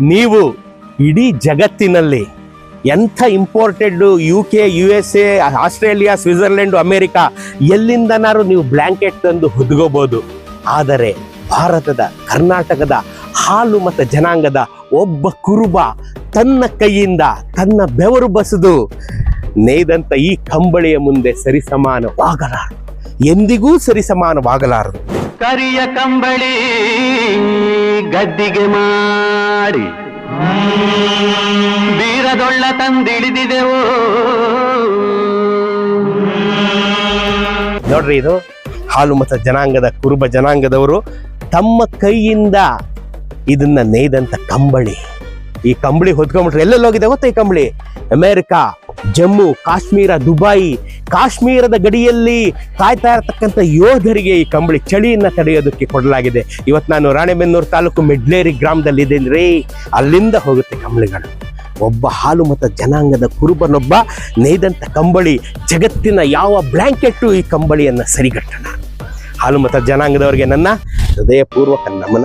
ನೀವು ಇಡೀ ಜಗತ್ತಿನಲ್ಲಿ ಎಂಥ imported UK, USA, Australia, Switzerland, America ಎಲ್ಲಿಂದನಾರು ನೀವು ಬ್ಲ್ಯಾಂಕೆಟ್ ತಂದು ಹೊದ್ಕೋಬೋದು. ಆದರೆ ಭಾರತದ ಕರ್ನಾಟಕದ ಹಾಲು ಮತ್ತು ಜನಾಂಗದ ಒಬ್ಬ ಕುರುಬ ತನ್ನ ಕೈಯಿಂದ ತನ್ನ ಬೆವರು ಬಸಿದು ನೇಯ್ದಂಥ ಈ ಕಂಬಳಿಯ ಮುಂದೆ ಸರಿಸಮಾನವಾಗಲಾರದು, ಎಂದಿಗೂ ಸರಿಸಮಾನವಾಗಲಾರದು. ಕರಿಯ ಕಂಬಳಿ ಗದ್ದಿಗೆ ಮಾಡಿ ಬೀರದೊಳ್ಳ ತಂದಿಳಿದಿದೆವು. ನೋಡ್ರಿ, ಇದು ಹಾಲು ಮತ್ತು ಜನಾಂಗದ ಕುರುಬ ಜನಾಂಗದವರು ತಮ್ಮ ಕೈಯಿಂದ ಇದನ್ನ ನೇಯ್ದಂಥ ಕಂಬಳಿ. ಈ ಕಂಬಳಿ ಹೊದ್ಕೊಂಡ್ಬಿಟ್ರೆ ಎಲ್ಲೆಲ್ಲಿ ಹೋಗಿದೆ ಗೊತ್ತಾ? ಈ ಕಂಬಳಿ ಅಮೇರಿಕಾ, ಜಮ್ಮು ಕಾಶ್ಮೀರ, ದುಬಾಯಿ, ಕಾಶ್ಮೀರದ ಗಡಿಯಲ್ಲಿ ಕಾಯ್ತಾ ಇರತಕ್ಕಂಥ ಯೋಧರಿಗೆ ಈ ಕಂಬಳಿ ಚಳಿಯನ್ನ ತಡೆಯೋದಕ್ಕೆ ಕೊಡಲಾಗಿದೆ. ಇವತ್ತು ನಾನು ರಾಣೆಬೆನ್ನೂರು ತಾಲೂಕು ಮೆಡ್ಲೇರಿ ಗ್ರಾಮದಲ್ಲಿ ಇದ್ದೇನೆ ರೀ. ಅಲ್ಲಿಂದ ಹೋಗುತ್ತೆ ಕಂಬಳಿಗಳು. ಒಬ್ಬ ಹಾಲು ಮತ್ತು ಜನಾಂಗದ ಕುರುಬನೊಬ್ಬ ನೇಯ್ದಂಥ ಕಂಬಳಿ, ಜಗತ್ತಿನ ಯಾವ ಬ್ಲ್ಯಾಂಕೆಟ್ಟು ಈ ಕಂಬಳಿಯನ್ನು ಸರಿಗಟ್ಟಣ. ಹಾಲು ಮತ್ತು ಜನಾಂಗದವರಿಗೆ ನನ್ನ ಹೃದಯಪೂರ್ವಕ ನಮನ.